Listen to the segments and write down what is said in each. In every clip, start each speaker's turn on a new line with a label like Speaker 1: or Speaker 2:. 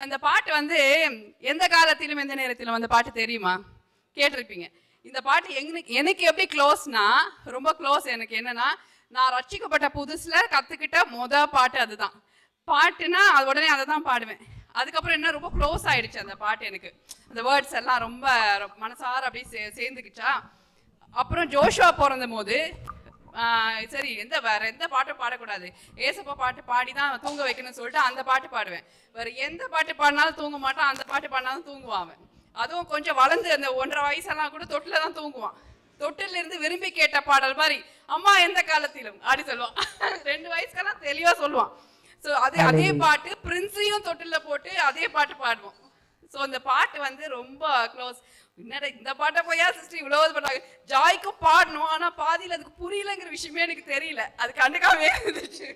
Speaker 1: அந்த பாட்டு வந்து எந்த காலத்திலும் எந்த நேரத்திலும் அந்த பாட்டு தெரியுமா? கேட்டிருப்பீங்க. இந்த பாட்டு எனக்கு எப்படி க்ளோஸ்னா, ரொம்ப க்ளோஸ். எனக்கு என்னன்னா, நான் ரட்சிக்கப்பட்ட புதுசுல கத்துக்கிட்ட பாட்டு அதுதான். பாட்டுனா அது உடனே அதை தான் பாடுவேன். அதுக்கப்புறம் என்ன ரொம்ப க்ளோஸ் ஆயிடுச்சு அந்த பாட்டு. எனக்கு அந்த வேர்ட்ஸ் எல்லாம் ரொம்ப மனசார அப்படியே சேர்ந்துக்கிச்சா. அப்புறம் ஜோஷுவா பிறந்த போது சரி வேற எந்த பாட்டும் பாடக்கூடாது, ஏசப்பா பாட்டு பாடி தான் தூங்க வைக்கணும்னு சொல்லிட்டு அந்த பாட்டு பாடுவேன். வேற எந்த பாட்டு பாடினாலும் தூங்க மாட்டான், அந்த பாட்டு பாடினாலும் தூங்குவான் அவன். அதுவும் கொஞ்சம் வளர்ந்து அந்த 1.5 வயசெல்லாம் கூட தொட்டில தான் தூங்குவான். தொட்டில இருந்து விரும்பி கேட்ட பாடல் மாதிரி அம்மா எந்த காலத்திலும் அப்படி சொல்லுவான். 2 வயசுக்கெல்லாம் தெளிவா சொல்லுவான். ஸோ அதே பாட்டு பிரின்ஸையும் தொட்டில போட்டு அதே பாட்டு பாடுவோம். ஸோ அந்த பாட்டு வந்து ரொம்ப க்ளோஸ். என்னடா இந்த பாட்டை போயா சிஸ்டர் இவ்வளவு பண்ணாங்க, ஜாய்க்கும் பாடணும், ஆனா பாதியில் அதுக்கு புரியலங்கிற விஷயமே எனக்கு தெரியல. அது கண்டுக்காமே இருந்துச்சு.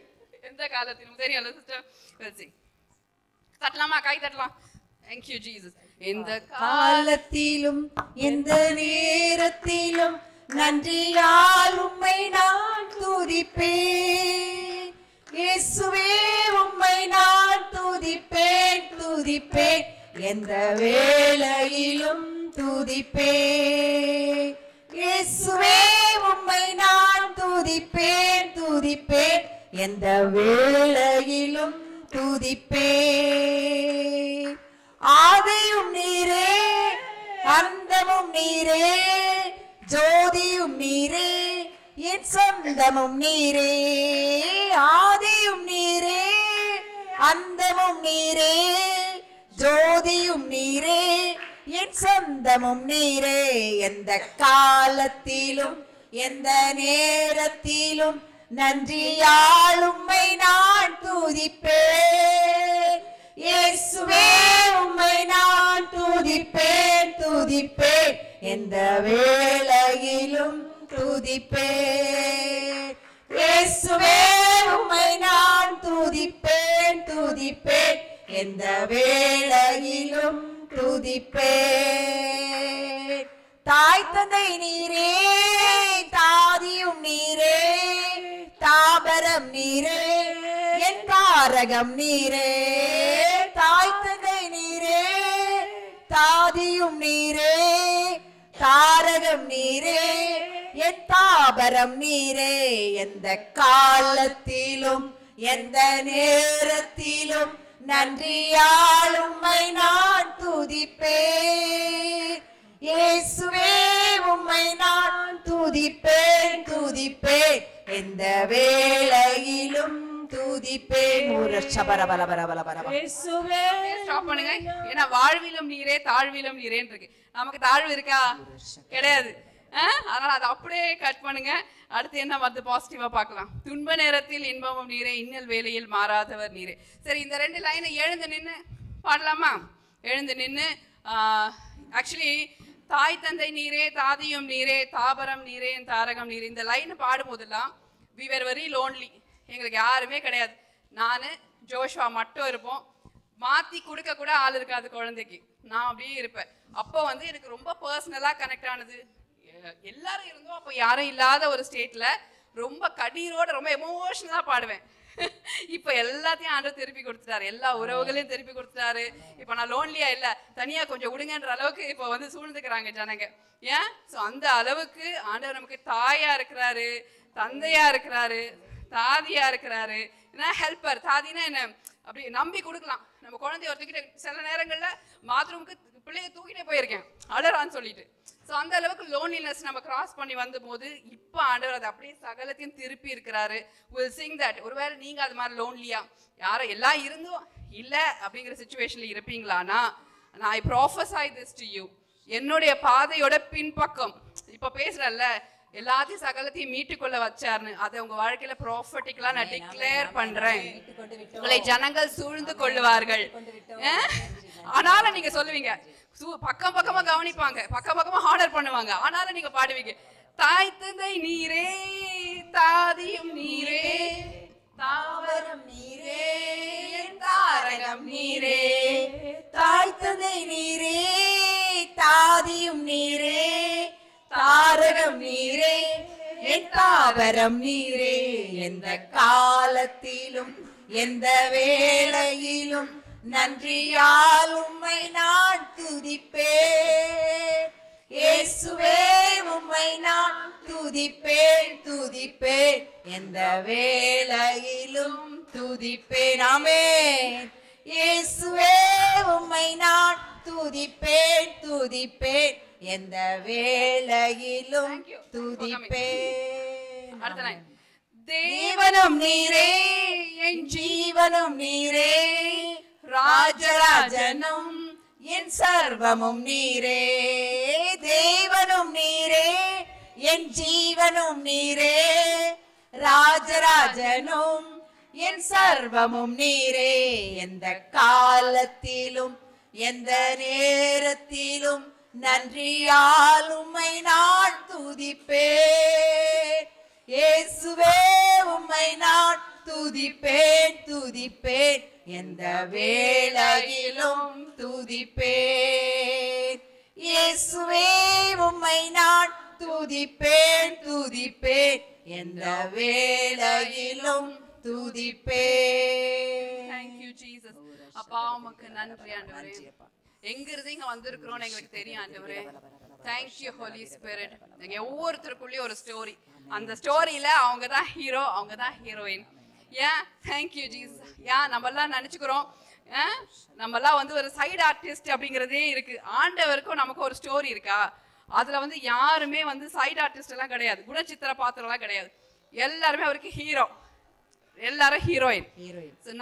Speaker 1: எந்த காலத்திலும் தெரியல சிஸ்டர். தட்டலாமா? கை தட்டலாம். Thank you Jesus. எந்த
Speaker 2: காலத்திலும் எந்த நேரத்திலும் நன்றியால் உம்மை நான் துதிப்பேன். இயேசுவே உம்மை நான் துதிப்பேன் துதிப்பேன், எந்த வேளையிலும் துதிப்பேன். இயேசுவே உம்மை நான் துதிப்பேன் துதிப்பேன், எந்த வேளையிலும் துதிப்பேன். ஆதியும் நீரே அந்தமும் நீரே, ஜோதியும் நீரே என் சொந்தமும் நீரே. ஆதியும் நீரே அந்தமும் நீரே, ஜோதியும் நீரே என் சொந்தமும் நீரே. எந்த காலத்திலும் எந்த நேரத்திலும் நன்றியால் உம்மை நான் துதிப்பேன். இயேசுவே உம்மை நான் துதிப்பேன் துதிப்பேன், எந்த வேளையிலும் துதிப்பேன். இயேசுவே உம்மை நான் துதிப்பேன் துதிப்பேன், எந்த வேளையிலும் துதிப்பேன். தாய் தந்தை நீரே தாதியும் நீரே, தாபரம் நீரே என் தாரகம் நீரே. தாய் தந்தை நீரே தாதியும் நீரே, தாரகம் நீரே என் தாபரம் நீரே. எந்த காலத்திலும் எந்த நேரத்திலும் நன்றியால் உம்மை நான் துதிப்பேன். இயேசுவே உம்மை நான் துதிப்பேன் துதிப்பேன், எந்த வேளையிலும் துதிப்பேன்.
Speaker 1: ஸ்டாப் பண்ணுங்க. ஏன்னா வாழ்விலும் நீரே தாழ்விலும் நீரேன்னு இருக்கு. நமக்கு தாழ்வு இருக்கா? கிடையாது. அதனால அதை அப்படியே கட் பண்ணுங்க. அடுத்து என்ன வந்து பாசிட்டிவா பார்க்கலாம். துன்ப நேரத்தில் இன்பமும் நீரே, இன்னல் வேலையில் மாறாதவர் நீரே. சரி, இந்த 2 லைனை எழுந்து நின்று பாடலாமா? எழுந்து நின்று ஆக்சுவலி தாய் தந்தை நீரே தாதியும் நீரே, தாபரம் நீரே தாரகம் நீரே, இந்த line பாடும்போதெல்லாம் we were very lonely. எங்களுக்கு யாருமே கிடையாது. நான் ஜோஷுவா மட்டும் இருப்போம். மாற்றி கொடுக்க கூட ஆள் இருக்காது குழந்தைக்கு. நான் அப்படியே இருப்பேன். அப்போ வந்து எனக்கு ரொம்ப பர்சனலாக கனெக்ட் ஆனது. எல்லாரும் இருந்தோம், அப்போ யாரும் இல்லாத ஒரு ஸ்டேட்டில் ரொம்ப கண்ணீரோட ரொம்ப எமோஷனலாக பாடுவேன். இப்போ எல்லாத்தையும் ஆண்டவர் திருப்பி கொடுத்துட்டாரு, எல்லா உறவுகளையும் திருப்பி கொடுத்துட்டாரு. இப்போ நான் லோன்லியா இல்லை, தனியாக கொஞ்சம் விடுங்கன்ற அளவுக்கு இப்போ வந்து சூழ்ந்துக்கிறாங்க ஜனங்க. ஏன்? ஸோ அந்த அளவுக்கு ஆண்டவர் நமக்கு தாயா இருக்கிறாரு, தந்தையா இருக்கிறாரு, தாதியா இருக்கிறாரு. ஏன்னா ஹெல்ப்பர். தாதினா என்ன? அப்படி நம்பி கொடுக்கலாம். நம்ம குழந்தைய ஒருத்தக்கிட்ட சில நேரங்கள்ல பாத்ரூமுக்கு பிள்ளைய தூக்கிட்டே போயிருக்கேன் அழறான்னு சொல்லிட்டு. ஸோ அந்த அளவுக்கு லோன்லினஸ் நம்ம கிராஸ் பண்ணி வந்த போது இப்போ ஆண்டவர் அதை அப்படியே சகலத்தையும் திருப்பி இருக்கிறாரு. Will sing that. ஒருவேளை நீங்க அது மாதிரி லோன்லியா யாரும் எல்லாம் இருந்தும் இல்லை அப்படிங்கிற சுச்சுவேஷன்ல இருப்பீங்களானா, நான் ஐ ப்ராஃபஸை திஸ் டு யூ. என்னுடைய பாதையோட பின்பக்கம் இப்போ பேசுறல்ல, எல்லாத்தையும் சகலத்தையும் மீட்டுக்கொள்ள வச்சாருன்னு, அதை உங்க வாழ்க்கையில ப்ராஃபட்டிக்கலா நான் டிக்ளேர் பண்றேன். உங்களை ஜனங்கள் சூழ்ந்து கொள்ளுவார்கள். ஆனாலும் நீங்க சொல்லுவீங்க, பக்கம் பக்கமா கவனிப்பாங்க, பக்கம் பக்கமா ஆர்டர் பண்ணுவாங்க, ஆனாலும் நீங்க பாடுவீங்க, தாய் தந்தை நீரே தாதியும் நீரே, தாவரம் நீரே தாரகம் நீரே.
Speaker 2: தாய் தந்தை நீரே தாதியும் நீரே, தாரகம் நீரே என் தாவரம் நீரே. எந்த காலத்திலும் எந்த வேளையிலும் நன்றியால் உம்மை நான் துதிப்பேன். இயேசுவே உம்மை நான் துதிப்பேன் துதிப்பேன், எந்த வேளையிலும் துதிப்பேன். ஆமென். இயேசுவே உம்மை நான் துதிப்பேன் துதிப்பேன், எந்த வேளையிலும் துதிப்பேன்.
Speaker 1: தேவனும் நீரே என்
Speaker 2: ஜீவனும் நீரே, ராஜராஜனும் என் சர்வமும் நீரே. தேவனும் நீரே என் ஜீவனும் நீரே, ராஜராஜனும் என் சர்வமும் நீரே. எந்த காலத்திலும் எந்த நேரத்திலும் நன்றியால் உம்மை நான் துதிப்பேன். இயேசுவே உம்மை நான் துதிப்பேன் துதிப்பேன், எந்த வேளையிலும் துதிப்பேன். இயேசுவே உம்மை நான் துதிப்பேன் துதிப்பேன், எந்த வேளையிலும் துதிப்பேன்.
Speaker 1: Thank you Jesus. அப்பா உமக்கு நன்றி ஆண்டவரே. எங்க இருந்து இங்க வந்திருக்கிறோம்னு எங்களுக்கு தெரியும் ஆண்டவரே. Thank you Holy Spirit. எங்க ஒவ்வொருத்தருக்குள்ளேயும் ஒரு ஸ்டோரி, அந்த ஸ்டோரியில அவங்க தான் ஹீரோ, அவங்க தான் ஹீரோயின். ஏன் தேங்க்யூ ஜீசஸ். ஏன் நம்மெல்லாம் நினைச்சுக்கிறோம் நம்மெல்லாம் வந்து ஒரு சைடு ஆர்டிஸ்ட் அப்படிங்கிறதே இருக்கு. ஆண்டவருக்கும் நமக்கு ஒரு ஸ்டோரி இருக்கா? அதுல வந்து யாருமே வந்து சைடு ஆர்டிஸ்ட் எல்லாம் கிடையாது, குணச்சித்திர பாத்திரம் எல்லாம் கிடையாது. எல்லாருமே அவருக்கு ஹீரோ, எல்லாரும் ஹீரோயின்.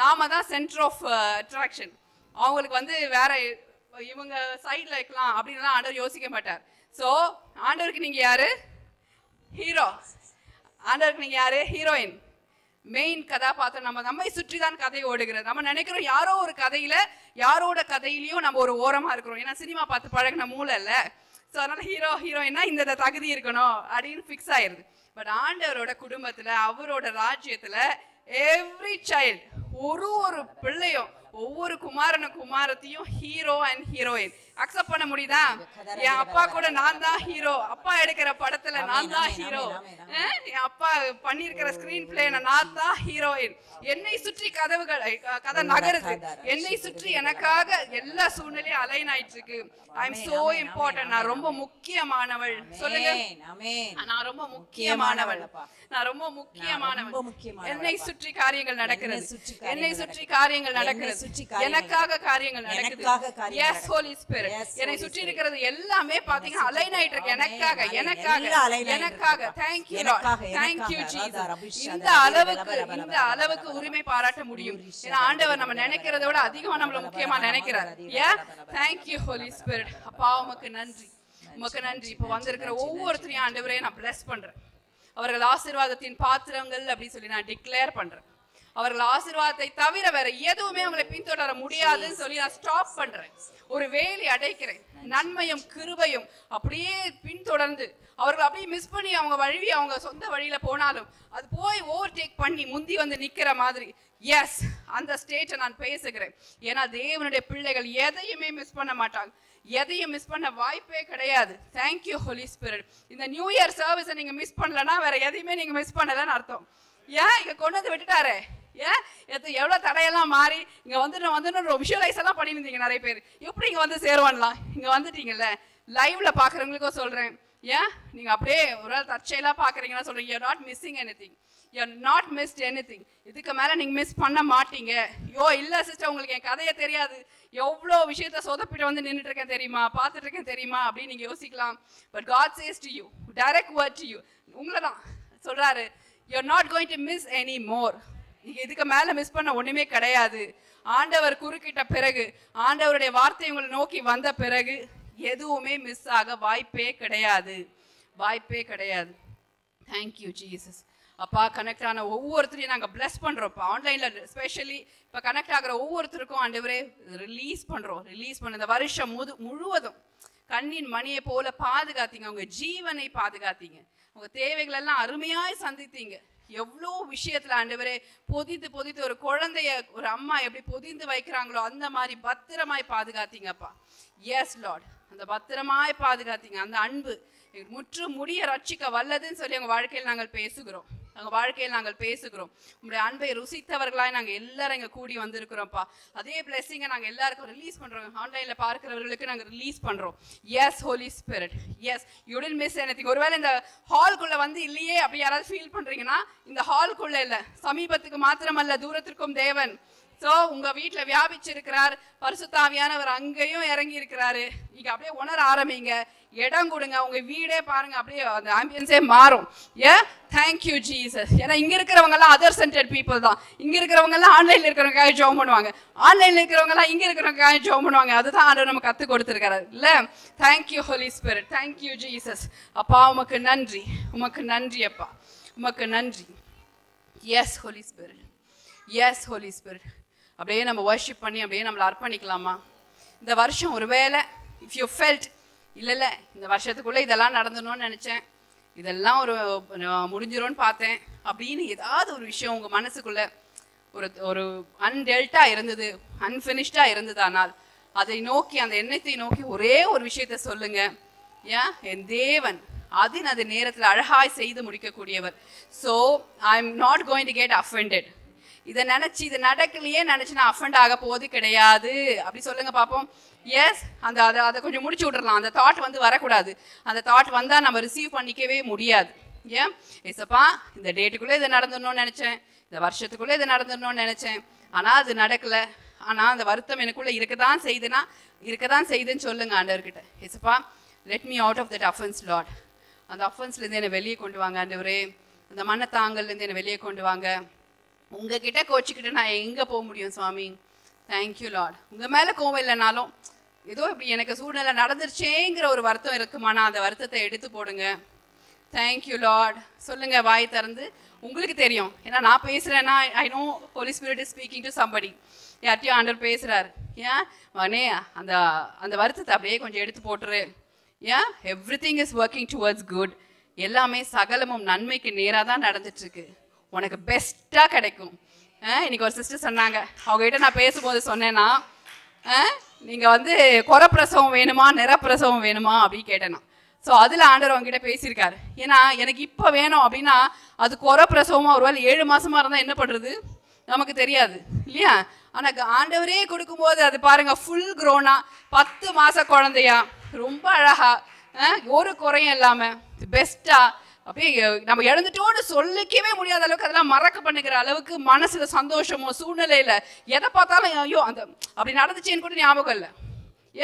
Speaker 1: நாம தான் சென்டர் ஆஃப் அட்ராக்ஷன். அவங்களுக்கு வந்து வேற இவங்க சைட்ல வைக்கலாம் அப்படின்னு ஆண்டவர் யோசிக்க மாட்டார். ஸோ ஆண்டவருக்கு நீங்க யாரு? ஹீரோ. ஆண்டவருக்கு நீங்க யாரு? ஹீரோயின், மெயின் கதாபாத்திரம். நம்மை சுற்றி தான் கதை ஓடுகிறது. நம்ம நினைக்கிறோம் யாரோ ஒரு கதையில, யாரோட கதையிலயும் நம்ம ஒரு ஓரமா இருக்கிறோம். ஏன்னா சினிமா பார்த்து பழகின மூளை இல்ல. ஸோ அதனால ஹீரோ ஹீரோயின்னா இந்த தகுதி இருக்கணும் அப்படின்னு ஃபிக்ஸ் ஆயிருது. பட் ஆண்டவரோட குடும்பத்துல, அவரோட ராஜ்யத்துல எவ்ரி சைல்டு, ஒரு பிள்ளையும், ஒவ்வொரு குமாரனும் குமாரத்தையும் ஹீரோ அண்ட் ஹீரோயின் அக்செப்ட் பண்ண முடியுதா? என் அப்பா கூட நான் தான் ஹீரோ, அப்பா எடுக்கிற படத்துல நான் தான் ஹீரோ, என் அப்பா பண்ணிருக்கிற ஸ்கிரீன் பிளே நான் தான் ஹீரோயின். என்னை சுற்றி கதை நகருது, என்னை சுற்றி எனக்காக எல்லா சூழ்நிலையும் அலைன் ஆயிட்டு இருக்கு. ஐ எம் சோ இம்பார்ட்டன்ட், நான் ரொம்ப முக்கியமானவள். சொல்லுங்க, நான் ரொம்ப முக்கியமானவள், நான் ரொம்ப முக்கியமானவள். என்னை சுற்றி காரியங்கள் நடக்கிறது, என்னை சுற்றி காரியங்கள் நடக்கிறது, எனக்காக காரியங்கள் நடக்குது. எஸ் ஹோலி ஸ்பிரிட், என்னை சுற்றி இருக்கிறது எல்லாமே பாத்தீங்கன்னா அலைன் ஆயிட்டு இருக்கு. எனக்காக எனக்காக எனக்காக. Thank you Lord, thank you Jesus. இந்த அளவுக்கு உரிமை பாராட்ட முடியும். ஏன்னா ஆண்டவர் நம்ம நினைக்கிறத விட அதிகமா நம்மள முக்கியமா நினைக்கிறார். Thank you Holy Spirit. அப்பா உமக்கு நன்றி, உமக்கு நன்றி. இப்போ வந்திருக்கிற ஒவ்வொருத்தரையும் ஆண்டவரே நான் bless பண்றேன். அவர்கள் ஆசீர்வாதத்தின் பாத்திரங்கள் அப்படி சொல்லி நான் டிக்ளேர் பண்றேன். அவர்கள் ஆசீர்வாதத்தை தவிர வேற எதுவுமே அவங்களை பின்தொடர முடியாதுன்னு சொல்லி நான் ஸ்டாப் பண்றேன். ஒரு வேலி அடைக்கிறேன். நன்மையும் கிருபையும் அப்படியே பின்தொடர்ந்து அவர்கள் அப்படியே மிஸ் பண்ணி அவங்க வழி, அவங்க சொந்த வழியில போனாலும் அது போய் ஓவர்டேக் பண்ணி முந்தி வந்து நிக்கிற மாதிரி எஸ் அந்த ஸ்டேஜை நான் பேசுகிறேன். ஏன்னா தேவனுடைய பிள்ளைகள் எதையுமே மிஸ் பண்ண மாட்டாங்க, எதையும் மிஸ் பண்ண வாய்ப்பே கிடையாது. Thank you Holi Spirit. இந்த நியூ இயர் சர்வீஸை நீங்க மிஸ் பண்ணலன்னா வேற எதையுமே நீங்க மிஸ் பண்ணலன்னு அர்த்தம். ஏன் இங்க கொண்டு வந்து விட்டுட்டாரு? ஏன் எவ்வளவு தடையெல்லாம் மாறி இங்க வந்து விஷுவலைஸ் எல்லாம் பண்ணிருந்தீங்க நிறைய பேர். எப்படி இங்க வந்து சேருவான்லாம்? இங்க வந்துட்டீங்கல்ல, லைவ்ல பாக்குறவங்களுக்கும் சொல்றேன். ஏன் நீங்க அப்படியே ஒரு தற்செயலா பாக்குறீங்கன்னா சொல்றீங்க, you're not missing anything, you're not missed anything. இதுக்கு மேல நீங்க மிஸ் பண்ண மாட்டீங்க. யோ இல்ல சிஸ்டர், உங்களுக்கு என் கதையே தெரியாது, எவ்வளோ விஷயத்த சொதப்பிட்டு வந்து நின்றுட்டு இருக்கேன் தெரியுமா, பார்த்துட்டு இருக்கேன் தெரியுமா அப்படின்னு நீங்க யோசிக்கலாம். But God says to you, direct word to you, உங்களை தான் சொல்றாரு, you're not going to miss any more. நீங்க இதுக்கு மேல மிஸ் பண்ண ஒண்ணுமே கிடையாது. ஆண்டவர் குறுக்கிட்ட பிறகு, ஆண்டவருடைய வார்த்தை உங்களை நோக்கி வந்த பிறகு எதுவுமே மிஸ் ஆக வாய்ப்பே கிடையாது, வாய்ப்பே கிடையாது. Thank you Jesus. அப்பா கனெக்ட் ஆன ஒவ்வொருத்தரையும் நாங்கள் பிளஸ் பண்ணுறோம். இப்போ ஆன்லைனில் ஸ்பெஷலி இப்போ கனெக்ட் ஆகிற ஒவ்வொருத்தருக்கும் ஆண்டவரே ரிலீஸ் பண்ணுறோம். ரிலீஸ் பண்ண இந்த வருஷம் முழுவதும் கண்ணின் மணியை போல பாதுகாத்தீங்க, உங்கள் ஜீவனை பாதுகாத்தீங்க, உங்கள் தேவைகளெல்லாம் அருமையாய் சந்தித்தீங்க. எவ்வளோ விஷயத்துல ஆண்டவரே பொதிந்து பொதிந்து ஒரு குழந்தைய ஒரு அம்மா எப்படி பொதிந்து வைக்கிறாங்களோ அந்த மாதிரி பத்திரமாய் பாதுகாத்தீங்கப்பா. எஸ் லார்ட், அந்த பத்திரமாய் பாதுகாத்தீங்க. அந்த அன்பு முற்று முடிய ரட்சிக்க வல்லதுன்னு சொல்லி உங்க வாழ்க்கையில் நாங்கள் பேசுகிறோம். எங்கள் வாழ்க்கையில் நாங்கள் பேசுகிறோம். உங்களுடைய அன்பை ருசித்தவர்களாய் நாங்கள் எல்லாரும் இங்கே கூடி வந்திருக்கிறோம்ப்பா. அதே பிளெஸிங்கை நாங்கள் எல்லாருக்கும் ரிலீஸ் பண்ணுறோம். ஆன்லைனில் பார்க்கிறவர்களுக்கு நாங்கள் ரிலீஸ் பண்ணுறோம். Yes Holi Spirit, yes you did miss anything. ஒருவேளை இந்த ஹால்குள்ளே வந்து இல்லையே அப்படி யாராவது ஃபீல் பண்ணுறீங்கன்னா, இந்த ஹால்குள்ளே இல்லை, சமீபத்துக்கு மாத்திரமல்ல தூரத்திற்கும் தேவன். ஸோ உங்கள் வீட்டில் வியாபிச்சிருக்கிறார் பரிசுத்த ஆவியானவர், அங்கேயும் இறங்கி இருக்கிறாரு. நீங்கள் அப்படியே உணர ஆரம்பிங்க, இடம் கொடுங்க, உங்க வீடே பாருங்க, அப்படியே அந்த ஆம்பியன்ஸே மாறும். Thank you Jesus. ஏன்னா இங்க இருக்கிறவங்க எல்லாம் அதர் சென்டர்ட் பீப்புள் தான். இங்க இருக்கிறவங்க எல்லாம் ஆன்லைன்ல இருக்கிறவங்க ஜெபம் பண்ணுவாங்க, ஆன்லைன்ல இருக்கிறவங்க எல்லாம் இங்க இருக்கிறவங்க ஜெபம் பண்ணுவாங்க. அதுதான் ஆண்டவர் நம்ம கத்து கொடுத்திருக்காரு இல்ல. Thank you Holi Spirit, thank you Jesus. அப்பா உமக்கு நன்றி, உமக்கு நன்றி அப்பா, உமக்கு நன்றி. Yes Holi Spirit, yes Holi spirit. அப்படியே நம்ம வர்ஷிப் பண்ணி அப்படியே நம்மளை அர்ப்பணிக்கலாமா? இந்த வருஷம் ஒருவேளை இஃப் யூ ஃபெல்ட் இல்லை இந்த வருஷத்துக்குள்ளே இதெல்லாம் நடந்தணும்னு நினச்சேன், இதெல்லாம் ஒரு முடிஞ்சிரும்னு பார்த்தேன் அப்படின்னு ஏதாவது ஒரு விஷயம் உங்கள் மனசுக்குள்ளே ஒரு அன்டெல்ட்டாக இருந்தது, அன்ஃபினிஷ்டாக இருந்தது, ஆனால் அதை நோக்கி, அந்த எண்ணத்தை நோக்கி ஒரே ஒரு விஷயத்த சொல்லுங்க. என் தேவன் அது நேரத்தில் அழகாய் செய்து முடிக்கக்கூடியவர். So I am not going to get offended. இதை நினச்சி இது நடக்கலையே நினச்சி நான் அஃபெண்ட் ஆக போவது கிடையாது. அப்படி சொல்லுங்க பார்ப்போம். எஸ், அதை கொஞ்சம் முடிச்சு விட்றலாம். அந்த தாட் வந்து வரக்கூடாது. அந்த தாட் வந்தால் நம்ம ரிசீவ் பண்ணிக்கவே முடியாது. ஏன் ஏசப்பா, இந்த டேட்டுக்குள்ளே இதை நடந்துடணும்னு நினச்சேன், இந்த வருஷத்துக்குள்ளே இதை நடந்துடணும்னு நினச்சேன், ஆனால் அது நடக்கலை. ஆனால் அந்த வருத்தம் எனக்குள்ளே இருக்க தான் செய்துன்னு சொல்லுங்க ஆண்டவர்கிட்ட. ஏசப்பா, let me out of that offence Lord. அந்த அஃபென்ஸ்லேருந்து என்னை வெளியே கொண்டு வாங்க ஆண்டவரே. அந்த மனத்தாங்கல்லேருந்து என்னை வெளியே கொண்டு வாங்க. உங்ககிட்ட கோச்சிக்கிட்டு நான் எங்கே போக முடியும் சுவாமி? Thank you Lord. உங்கள் மேலே கோவம் இல்லைனாலும் ஏதோ இப்படி எனக்கு சூழ்நிலை நடந்துருச்சேங்கிற ஒரு வருத்தம் இருக்குமானா அந்த வருத்தத்தை எடுத்து போடுங்க. Thank you Lord. சொல்லுங்க வாய் திறந்து. உங்களுக்கு தெரியும், ஏன்னா நான் பேசுகிறேன்னா I know Holy Spirit is speaking to somebody. யார்ட்டையும் ஆண்டவர் பேசுகிறார். ஏன் மனே அந்த வருத்தத்தை அப்படியே கொஞ்சம் எடுத்து போட்டுரு. ஏன் everything is working towards good. எல்லாமே சகலமும் நன்மைக்கு நேராக தான் நடந்துட்டுருக்கு. உனக்கு பெஸ்ட்டாக கிடைக்கும். இன்னைக்கு ஒரு சிஸ்டர் சொன்னாங்க, அவங்ககிட்ட நான் பேசும்போது சொன்னேன்னா, நீங்கள் வந்து குறப்பிரசவம் வேணுமா நிறப்பிரசவம் வேணுமா அப்படின்னு கேட்டேன்னா. ஸோ அதில் ஆண்டவர் அவங்ககிட்ட பேசியிருக்காரு. ஏன்னா எனக்கு இப்போ வேணும் அப்படின்னா அது குறப்பிரசவமாக ஒருவேளை 7 மாதமாக இருந்தால் என்ன பண்ணுறது நமக்கு தெரியாது இல்லையா? ஆனால் ஆண்டவரே கொடுக்கும்போது அது பாருங்கள், ஃபுல் க்ரோனா 10 மாத குழந்தையா ரொம்ப அழகா, ஒரு குறையும் இல்லாமல் பெஸ்ட்டாக அப்படியே நம்ம இழந்துட்டோன்னு சொல்லிக்கவே முடியாத அளவுக்கு அதெல்லாம் மறக்க பண்ணுகிற அளவுக்கு மனசுல சந்தோஷமோ சூழ்நிலையில எதை பார்த்தாலும் ஐயோ அந்த அப்படி நடந்துச்சேன்னு கூட ஞாபகம் இல்லை.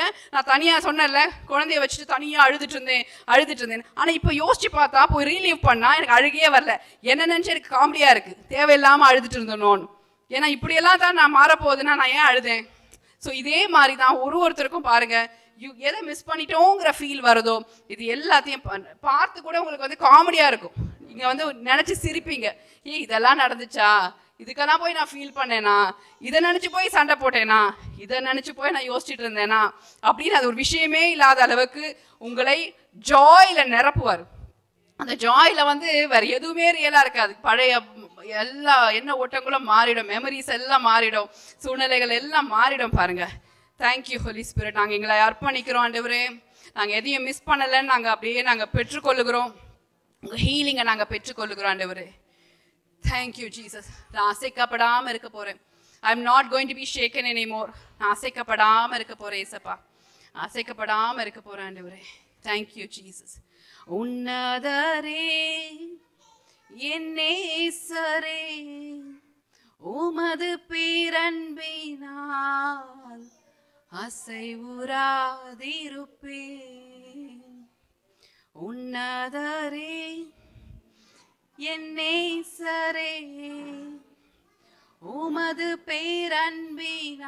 Speaker 1: ஏன் நான் தனியாக சொன்னேன்ல, குழந்தைய வச்சுட்டு தனியாக அழுதுட்டு இருந்தேன். ஆனால் இப்போ யோசிச்சு பார்த்தா போய் ரீலீவ் பண்ணால் எனக்கு அழுகையே வரல. என்ன நினச்சி எனக்கு காமெடியாக இருக்குது, தேவையில்லாமல் அழுதுட்டு இருந்தோன்னு. ஏன்னா இப்படியெல்லாம் தான் நான் மாறப்போகுதுன்னா நான் ஏன் அழுதேன்? ஸோ இதே மாதிரி தான் ஒருத்தருக்கும் பாருங்கள், எதை மிஸ் பண்ணிட்டோங்கிற ஃபீல் வருதோ இது எல்லாத்தையும் பார்த்து கூட உங்களுக்கு வந்து காமெடியாக இருக்கும். நீங்கள் வந்து நினச்சி சிரிப்பீங்க, இதெல்லாம் நடந்துச்சா, இதுக்கெல்லாம் போய் நான் ஃபீல் பண்ணேனா, இதை நினச்சி போய் சண்டை போட்டேனா, இதை நினச்சி போய் நான் யோசிச்சுட்டு இருந்தேனா அப்படின்னு அது ஒரு விஷயமே இல்லாத அளவுக்கு உங்களை ஜாயில் நிரப்புவார். அந்த ஜாயில் வந்து வேற எதுவுமே ரியலாக இருக்காது. பழைய எல்லா எண்ண ஓட்டங்களும் மாறிடும், மெமரிஸ் எல்லாம் மாறிடும், சூழ்நிலைகள் எல்லாம் மாறிடும். பாருங்க. Thank you Holi Spirit. நாங்கள் எங்களை அர்ப்பணிக்கிறோம் ஆண்டவரே. நாங்கள் எதையும் மிஸ் பண்ணலைன்னு நாங்கள் அப்படியே நாங்கள் பெற்றுக்கொள்ளுகிறோம். உங்கள் ஹீலிங்கை நாங்கள் பெற்றுக்கொள்ளுகிறோம் ஆண்டவரே. Thank you Jesus. நான் அசைக்கப்படாமல் இருக்க போகிறேன். ஐ am not going to be shake hand anymore. நான் அசைக்கப்படாமல் இருக்க போகிறேன் ஏசப்பா, அசைக்கப்படாமல் இருக்க போகிறேன் ஆண்டவரே. Thank you Jesus. உன்னதரே என் நேசரே, உமது பேரன்பினால் அசைவுறாதிருப்பேன். உன்னதரே என் நேசரே, உமது பேரன்பினால்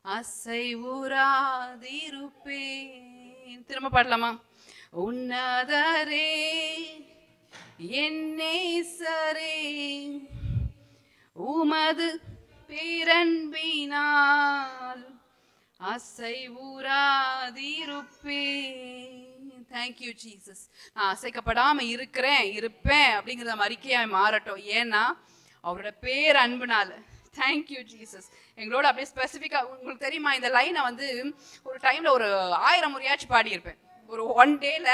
Speaker 1: அசைவுறாதிருப்பேன். திரும்ப பாடலாமா? உன்னதரே என் நேசரே, உமது பேரன்பினால் அசைவுறாதிருப்பேன். Thank you Jesus. நான் அசைக்கப்படாம இருப்பேன் அப்படிங்கிறத அறிக்கையாய் மாறட்டும். ஏன்னா அவரோட பேரன்புனால. Thank you Jesus. எங்களோட அப்படியே ஸ்பெசிஃபிக்காக உங்களுக்கு தெரியுமா, இந்த லைனை வந்து ஒரு டைமில் ஒரு 1000 முறையாச்சும் பாடியிருப்பேன். ஒரு 1 டேல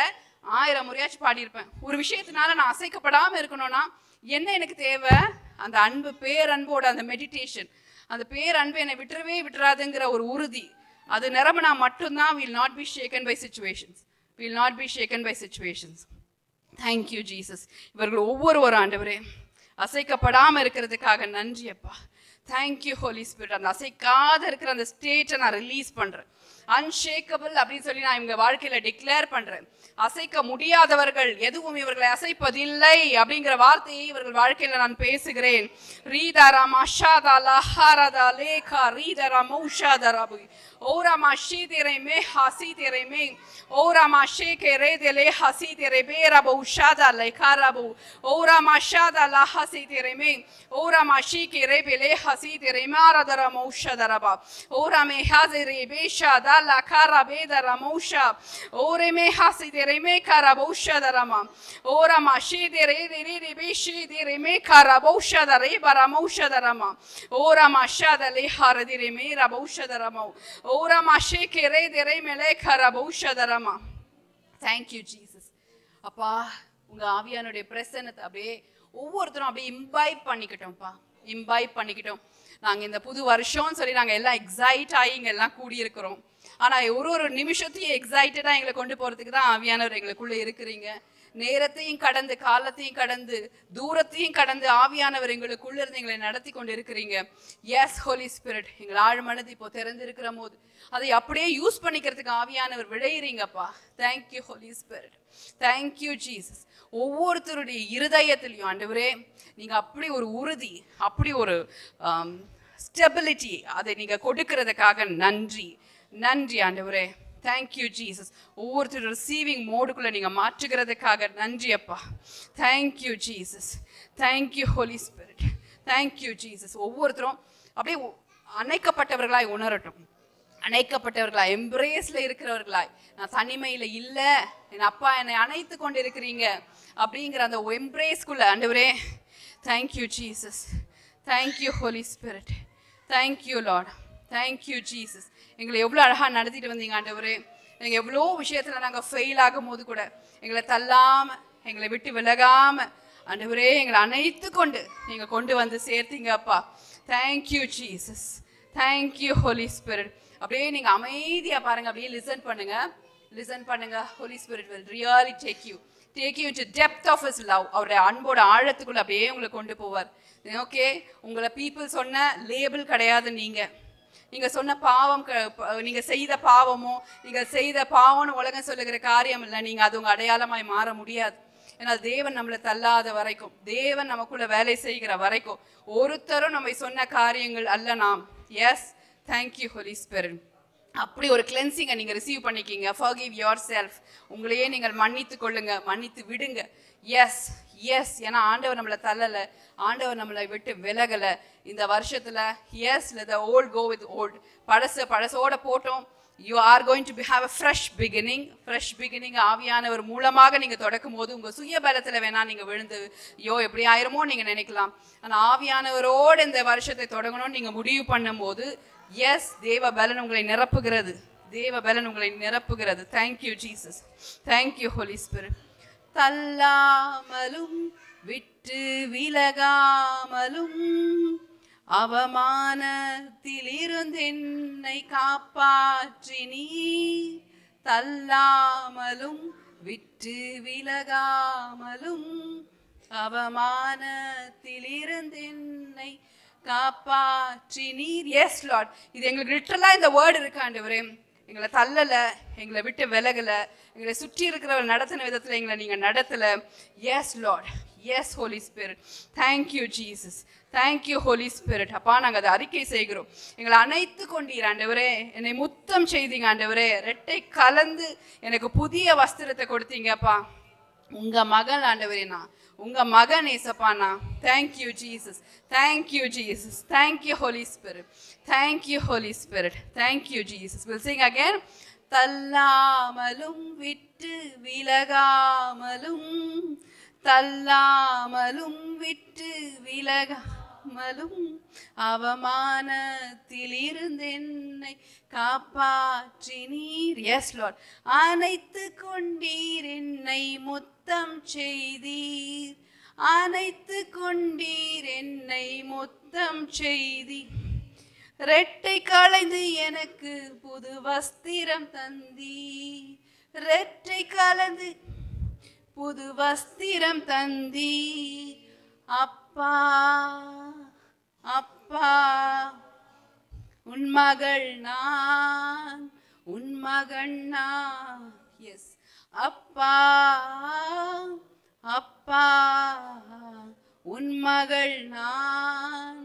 Speaker 1: 1000 முறையாச்சும் பாடியிருப்பேன். ஒரு விஷயத்தினால நான் அசைக்கப்படாம இருக்கணும்னா என்ன எனக்கு தேவை? அந்த அன்பு, பேரன்போட அந்த மெடிடேஷன், அந்த பேரன்பு என்னை விட்டுறாதுங்கிற ஒரு உறுதி, அது நிரம்பினா மட்டும்தான் will not be shaken by situations. will not be shaken by situations. Thank you Jesus. இவர்கள் ஒவ்வொரு ஆண்டவரே அசைக்கப்படாம இருக்கிறதுக்காக நன்றி அப்பா. Thank you Holy Spirit. அந்த அசைக்காத இருக்கிற அந்த ஸ்டேட்டை நான் ரிலீஸ் பண்றேன். அன்ஷேக்கபிள் அப்படின்னு சொல்லி நான் இவங்க வாழ்க்கையில டிக்ளேர் பண்றேன். அசைக்க முடியாதவர்கள் எதுவும் இவர்களை அசைப்பதில்லை அப்படிங்கிற வார்த்தையை இவர்கள் வாழ்க்கையில நான் பேசுகிறேன். ரீதரா மஷாதா லஹாரதா லேகா ரீதரா மௌஷாதராபு ஓரா மஷீதிரை மே ஹசீதிரை மே ஓரா மஷேகே ரேதலே ஹசீதிரை பேரா பௌஷாதா லேகாரபு ஓரா மஷாதா லஹசீதிரை மே ஓரா மஷீகே ரேபலே ஹசீதிரை மாரதரா மௌஷாதரபா ஓரா மே ஹாதிரை பேஷாதா லகாரா பேதரா மௌஷா ஓரே மே ஹசீதிரை me karabosha darama ora mashide re re beshide re me karabosha dare baramosha darama ora mashada le haradire me rabosha darama ora masheke re re me le karabosha darama. Thank you Jesus. அப்பா உங்க ஆவியானுடைய பிரசன்னத்தை அப்படியே ஒவ்வொருத்தரும் அப்படியே imbibe பண்ணிக்கிட்டோம்ப்பா, imbibe பண்ணிக்கிட்டோம். நாங்க இந்த புது வருஷம்னு சொல்லி நாங்க எல்லாம் எக்ஸைட் ஆகி இங்க எல்லாம் கூடியிருக்கிறோம். ஆனா ஒரு நிமிஷத்தையும் எக்ஸைட்டடா எங்களை கொண்டு போறதுக்கு தான் ஆவியானவர் எங்களுக்குள்ள இருக்கிறீங்க. நேரத்தையும் கடந்து, காலத்தையும் கடந்து, தூரத்தையும் கடந்து ஆவியானவர் எங்களுக்குள்ள இருந்து எங்களை நடத்தி கொண்டு இருக்கிறீங்க. எஸ் ஹோலி ஸ்பிரிட், எங்கள் ஆழ்மனது இப்போ திறந்திருக்கிற போது அதை அப்படியே யூஸ் பண்ணிக்கிறதுக்கு ஆவியானவர் விளையிறீங்கப்பா. Thank you Holi Spirit, thank you Jesus. ஒவ்வொருத்தருடைய இருதயத்திலையும் ஆண்டவரே நீங்க அப்படி ஒரு உறுதி, அப்படி ஒரு ஸ்டெபிலிட்டி அதை நீங்க கொடுக்கறதுக்காக நன்றி, நன்றி ஆண்டவரே. Thank you Jesus. ஒவ்வொருத்தர் ரிசீவிங் மோடுக்குள்ள நீங்க மாற்றுகிறதுக்காக நன்றி அப்பா. Thank you Jesus, thank you Holi Spirit, thank you Jesus. ஒவ்வொருத்தரும் அப்படியே அணைக்கப்பட்டவர்களாய் உணரட்டும், அணைக்கப்பட்டவர்களாய், எம்ப்ரேஸ்ல இருக்கிறவர்களாய். நான் தனிமையில இல்ல, என் அப்பா என்னை அணைத்து கொண்டு இருக்கிறீங்க அப்படிங்கிற அந்த எம்ப்ரேஸ்குள்ள ஆண்டவரே. Thank you Jesus, thank you Holi Spirit, thank you Lord, thank you Jesus. எங்களை எவ்வளோ அழகாக நடத்திட்டு வந்தீங்க ஆண்டவரே. எங்கள் எவ்வளோ விஷயத்தில் நாங்கள் ஃபெயில் ஆகும் போது கூட எங்களை தள்ளாமல், எங்களை விட்டு விலகாமல் ஆண்டவரே எங்களை அணைத்து கொண்டு நீங்கள் கொண்டு வந்து சேர்த்தீங்க அப்பா. Thank you Jesus, thank you Holi spirit. அப்படியே நீங்கள் அமைதியாக பாருங்கள், அப்படியே லிசன் பண்ணுங்கள், லிசன் பண்ணுங்கள். Holy spirit will really take you into depth of his love. அவருடைய அன்போட ஆழத்துக்குள்ள அப்படியே உங்களை கொண்டு போவார். ஓகே, உங்களை பீப்புள் சொன்ன லேபிள் கிடையாது. நீங்க சொன்ன பாவம், நீங்க செய்த பாவமோ, நீங்க செய்த பாவம்னு உலகம் சொல்லுகிற காரியம் இல்லை. நீங்க அது உங்க அடையாளமாய் மாற முடியாது. ஏன்னா தேவன் நம்மளை தள்ளாத வரைக்கும், தேவன் நமக்குள்ள வேலை செய்கிற வரைக்கும் ஒருத்தரும் நம்ம சொன்ன காரியங்கள் அல்ல நாம். Yes, thank you Holi spirit. அப்படி ஒரு கிளென்சிங்கை நீங்க ரிசீவ் பண்ணிக்கிங்க. forgive yourself. உங்களையே நீங்கள் மன்னித்து கொள்ளுங்க, மன்னித்து விடுங்க. எஸ் எஸ், ஏன்னா ஆண்டவர் நம்மளை தள்ளலை, ஆண்டவர் நம்மளை விட்டு விலகலை இந்த வருஷத்துல. Yes, let the old go with old. பழசோட போட்டோம். you are going to have a fresh beginning. fresh beginning ஆவியானவர் மூலமாக நீங்க தொடக்கும் போது உங்க சுய பலத்துல வேணா நீங்க விழுந்து எப்படி ஆயிருமோ நீங்க நினைக்கலாம். ஆனா ஆவியானவரோடு இந்த வருஷத்தை தொடங்கணும்னு நீங்க முடிவு பண்ணும் போது எஸ், தேவ பலன் உங்களை நிரப்புகிறது, தேவ பலன் உங்களை நிரப்புகிறது. Thank you Jesus, thank you Holi Spirit. தள்ளாமலும் விட்டு விலகாமலும் அவமானத்தில் இருந்து என்னை காப்பாற்றி நீ, தள்ளாமலும் விட்டு விலகாமலும் அவமானத்தில் இருந்து என்னை காப்பாற்றி நீர். எஸ் லார்ட், இது எங்களுக்கு லிட்டரலா இந்த வேர்டு இருக்கு ஆண்டவரே. எங்களை தள்ளல, எங்களை விட்டு விலகல, எங்களை சுற்றி இருக்கிறவர் நடத்தின விதத்துல எங்களை நீங்க நடத்தல. Yes Lord, yes Holi Spirit. Thank you Jesus, thank you Holi Spirit. அப்பா நாங்கள் அதை அறிக்கை செய்கிறோம். எங்களை அணைத்து கொண்டீர் ஆண்டவரே, என்னை முத்தம் செய்தீங்க ஆண்டவரே, ரெட்டை கலந்து எனக்கு புதிய வஸ்திரத்தை கொடுத்தீங்கப்பா. உங்க மகள் ஆண்டவரே, நான் உங்க மகன் ஏசப்பானா. Thank you Jesus, thank you Jesus, thank you Holi Spirit, thank you Holi Spirit, thank you Jesus. Will sing again. தள்ளாமலும் விட்டு விலகாமலும், தள்ளாமலும் விட்டு விலகாமலும் விடாமலும் அவமானத்தில் இருந்து என்னை காப்பாற்றினீர். S Lord. அணைத்து கொண்டீர் என்னை முத்தம் செய்தீர். அணைத்து கொண்டீர் என்னை முத்தம் செய்தீர். ரெட்டை களைந்து எனக்கு புது வஸ்திரம் தந்தீர். ரெட்டை கலந்து புது வஸ்திரம் தந்தீர். அப்பா அப்பா உன் மகள் நான், உன் மகன் நான். எஸ் அப்பா அப்பா உன் மகள் நான்,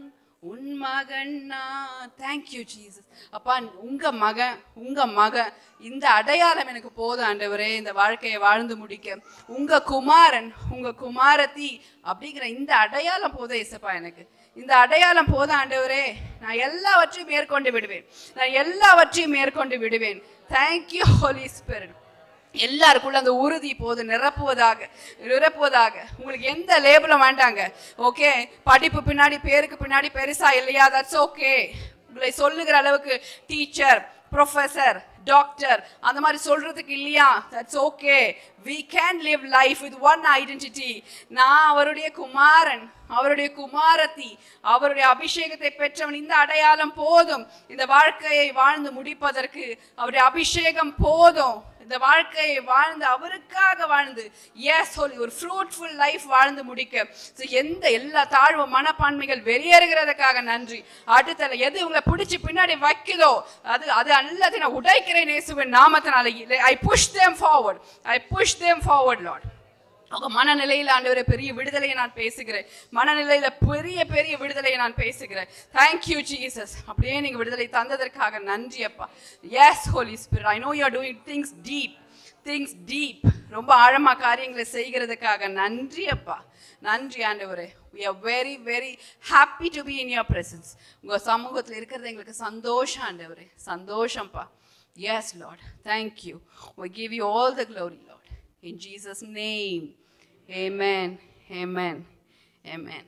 Speaker 1: உன் மகன் நான். Thank you Jesus. அப்பா உங்க மகன் இந்த அடையாளம் எனக்கு போதும் ஆண்டவரே, இந்த வாழ்க்கையை வாழ்ந்து முடிக்க. உங்க குமாரன் உங்க குமாரத்தி அப்படிங்கிற இந்த அடையாளம் போதும் ஏசப்பா. எனக்கு இந்த அடையாளம் போதும் ஆண்டவரே. நான் எல்லாவற்றையும் மேற்கொண்டு விடுவேன். நான் எல்லாவற்றையும் மேற்கொண்டு விடுவேன். Thank you Holi spirit. எல்லாருக்குள்ள அந்த உறுதி போது நிரப்புவதாக. உங்களுக்கு எந்த லேபிளும் வேண்டாங்க. ஓகே, படிப்பு பின்னாடி பேருக்கு பின்னாடி பெருசா இல்லையா, தட்ஸ் ஓகே. உங்களை சொல்லுகிற அளவுக்கு டீச்சர், ப்ரொஃபஸர், டாக்டர் அந்த மாதிரி சொல்றதுக்கு இல்லையா, that's okay. we can live life with one identity. நான் அவருடைய குமாரன், அவருடைய குமாரத்தி, அவருடைய அபிஷேகத்தை பெற்றவன். இந்த அடையாளம் போதும் இந்த வாழ்க்கையை வாழ்ந்து முடிப்பதற்கு. அவருடைய அபிஷேகம் போதும் இந்த வாழ்க்கையை வாழ்ந்து அவருக்காக வாழ்ந்து ஒரு ஃப்ரூட்ஃபுல் லைஃப் வாழ்ந்து முடிக்க. எந்த எல்லா தாழ்வு மனப்பான்மைகள் வெளியேறுகிறதுக்காக நன்றி. அடுத்த எது உங்களை பிடிச்சி பின்னாடி வைக்குதோ அது அல்லது நான் உடைக்கிறேன் இயேசுவின் நாமத்தினால. I push them forward. I push them forward, Lord. உங்க மனநிலையில் ஆண்டவரே பெரிய விடுதலையை நான் பேசுகிறேன். மனநிலையில பெரிய விடுதலையை நான் பேசுகிறேன். Thank you Jesus. அப்படியே நீங்க விடுதலை தந்ததற்காக நன்றி அப்பா. Yes Holi spirit, I know you are doing things deep. ரொம்ப ஆழமா காரியங்களை செய்கிறதுக்காக நன்றி அப்பா. நன்றி ஆண்டவரே. we are very very happy to be in your presence. உங்க சமூகத்தில் இருக்கிறது எங்களுக்கு சந்தோஷம் ஆண்டவரே, சந்தோஷம்ப்பா. Yes Lord, thank you. We give you all the glory, Lord. In Jesus' name, amen, amen, amen.